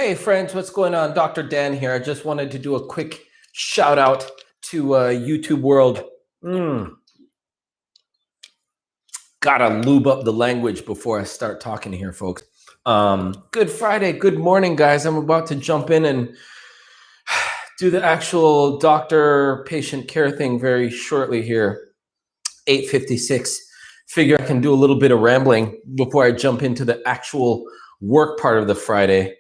Hey friends, what's going on? Dr. Dan here. I just wanted to do a quick shout out to YouTube world. Gotta lube up the language before I start talking here, folks. Good Friday, good morning, guys. I'm about to jump in and do the actual doctor-patient care thing very shortly here. 8:56. Figure I can do a little bit of rambling before I jump into the actual work part of the Friday.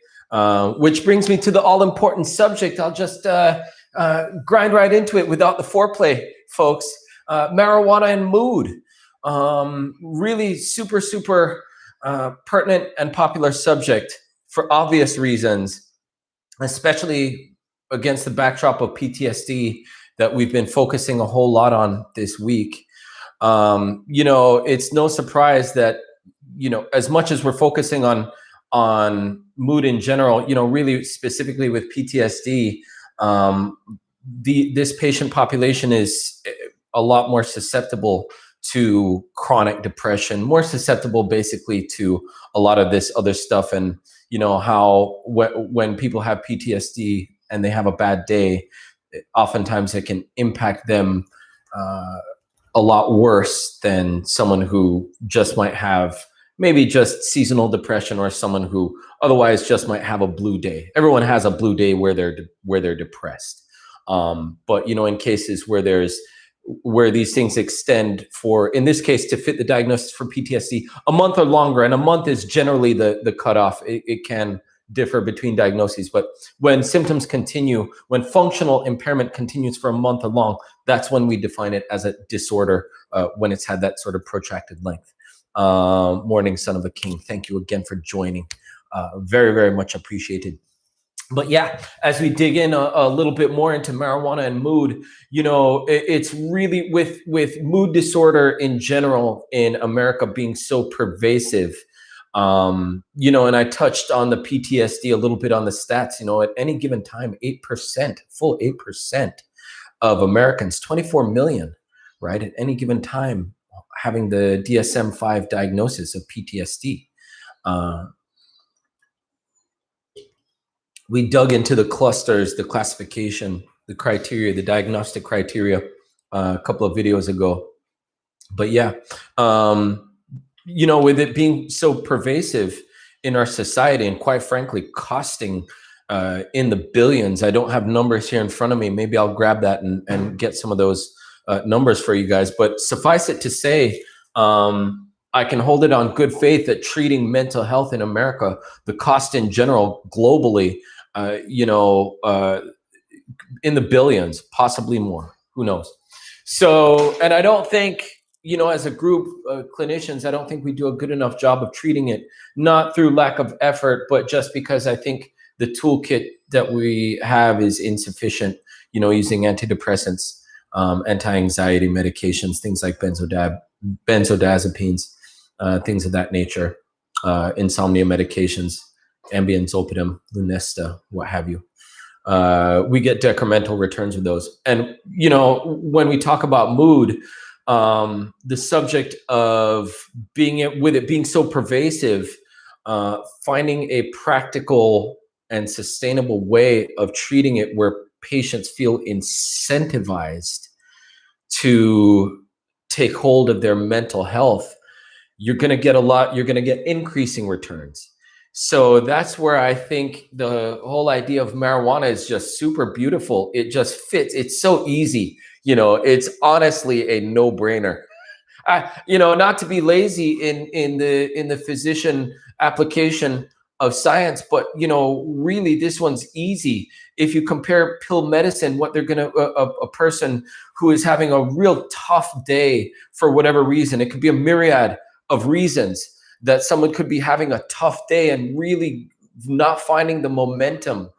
Which brings me to the all-important subject. I'll just grind right into it without the foreplay, folks. Marijuana and mood. Really super pertinent and popular subject for obvious reasons, especially against the backdrop of PTSD that we've been focusing a whole lot on this week. It's no surprise that, as much as we're focusing on mood in general, really specifically with PTSD, this patient population is a lot more susceptible to chronic depression, more susceptible basically to a lot of this other stuff. And how when people have PTSD and they have a bad day, oftentimes it can impact them a lot worse than someone who just might have maybe just seasonal depression, or someone who otherwise just might have a blue day. Everyone has a blue day where they're depressed. But in cases where these things extend for, in this case, to fit the diagnosis for PTSD, a month or longer, and a month is generally the cutoff. It can differ between diagnoses, but when symptoms continue, when functional impairment continues for a month or long, that's when we define it as a disorder, when it's had that sort of protracted length. Morning, son of a king. Thank you again for joining. Very much appreciated. But yeah, as we dig in a little bit more into marijuana and mood, it's really with mood disorder in general in America being so pervasive. And I touched on the PTSD a little bit on the stats. At any given time, 8%, full 8% of Americans, 24 million, right, at any given time, having the DSM-5 diagnosis of PTSD. We dug into the clusters, the classification, the criteria, the diagnostic criteria a couple of videos ago. But yeah, with it being so pervasive in our society and quite frankly costing in the billions. I don't have numbers here in front of me. Maybe I'll grab that and get some of those numbers for you guys. But suffice it to say, I can hold it on good faith that treating mental health in America, the cost in general globally, in the billions, possibly more. Who knows? So, and I don't think, as a group of clinicians, I don't think we do a good enough job of treating it, not through lack of effort, but just because I think the toolkit that we have is insufficient, using antidepressants, anti-anxiety medications, things like benzodiazepines, things of that nature, insomnia medications, Ambien, Zolpidem, Lunesta, what have you. We get decremental returns with those. And, when we talk about mood, the subject of being so pervasive, finding a practical and sustainable way of treating it where patients feel incentivized to take hold of their mental health, you're going to get increasing returns. So that's where I think the whole idea of marijuana is just super beautiful. It just fits. It's so easy. It's honestly a no-brainer. Not to be lazy in the physician application of science, but really this one's easy. If you compare pill medicine, what they're gonna a person who is having a real tough day for whatever reason, it could be a myriad of reasons that someone could be having a tough day and really not finding the momentum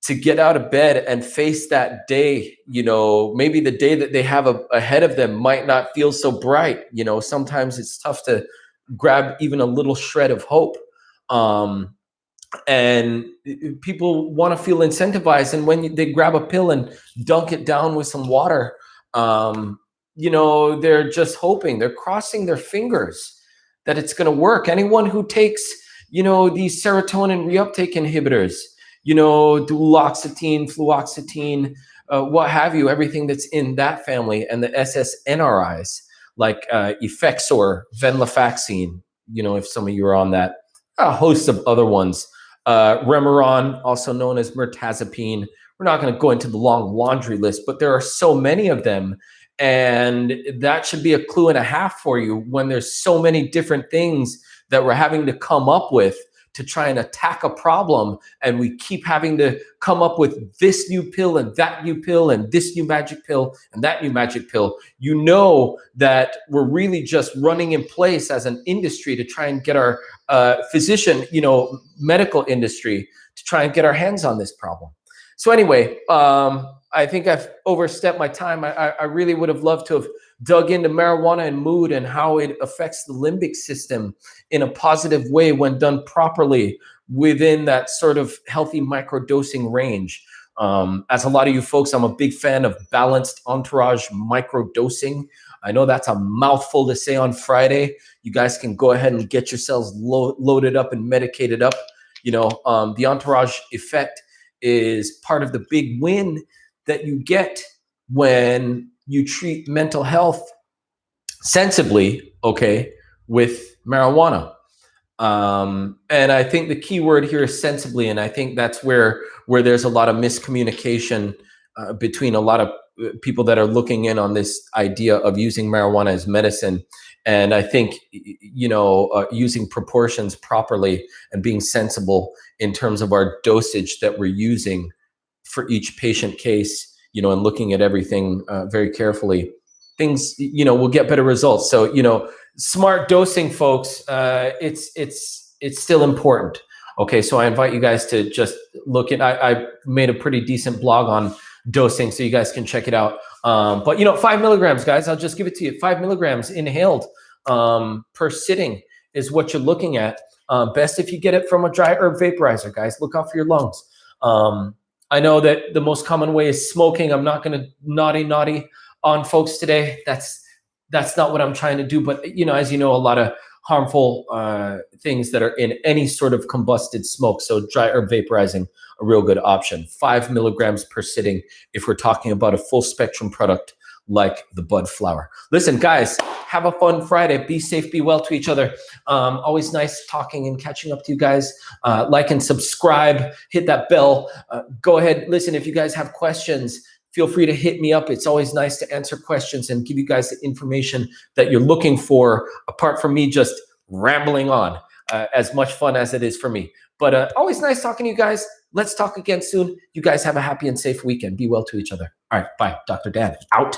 to get out of bed and face that day. Maybe the day that they have ahead of them might not feel so bright. Sometimes it's tough to grab even a little shred of hope. And people want to feel incentivized. And when they grab a pill and dunk it down with some water, they're just hoping, they're crossing their fingers that it's going to work. Anyone who takes these serotonin reuptake inhibitors, duloxetine, fluoxetine, what have you, everything that's in that family, and the SSNRIs like Effexor, venlafaxine, if some of you are on that, a host of other ones. Remeron, also known as mirtazapine. We're not going to go into the long laundry list, but there are so many of them. And that should be a clue and a half for you when there's so many different things that we're having to come up with to try and attack a problem. And we keep having to come up with this new pill and that new pill and this new magic pill and that new magic pill. You know that we're really just running in place as an industry to try and get our physician, medical industry to try and get our hands on this problem. So anyway, I think I've overstepped my time. I really would have loved to have dug into marijuana and mood and how it affects the limbic system in a positive way when done properly within that sort of healthy microdosing range. As a lot of you folks, I'm a big fan of balanced entourage microdosing. I know that's a mouthful to say on Friday. You guys can go ahead and get yourselves loaded up and medicated up. The entourage effect is part of the big win that you get when you treat mental health sensibly, okay, with marijuana. And I think the key word here is sensibly, and I think that's where there's a lot of miscommunication between a lot of people that are looking in on this idea of using marijuana as medicine. And I think, using proportions properly and being sensible in terms of our dosage that we're using for each patient case, and looking at everything very carefully, things, will get better results. So, smart dosing, folks, it's still important. Okay, so I invite you guys to just look at, I made a pretty decent blog on dosing, so you guys can check it out. But 5 milligrams, guys, I'll just give it to you. 5 milligrams inhaled per sitting is what you're looking at. Best if you get it from a dry herb vaporizer, guys. Look out for your lungs. I know that the most common way is smoking. I'm not going to naughty on folks today. That's not what I'm trying to do. But, as you know, a lot of harmful things that are in any sort of combusted smoke. So dry herb vaporizing, a real good option. 5 milligrams per sitting if we're talking about a full spectrum product like the bud flower. Listen, guys, have a fun Friday. Be safe, be well to each other. Always nice talking and catching up to you guys. Like and subscribe, hit that bell. Go ahead, listen, if you guys have questions, feel free to hit me up. It's always nice to answer questions and give you guys the information that you're looking for, apart from me just rambling on, as much fun as it is for me. But always nice talking to you guys. Let's talk again soon. You guys have a happy and safe weekend. Be well to each other. All right, bye. Dr. Dan, out.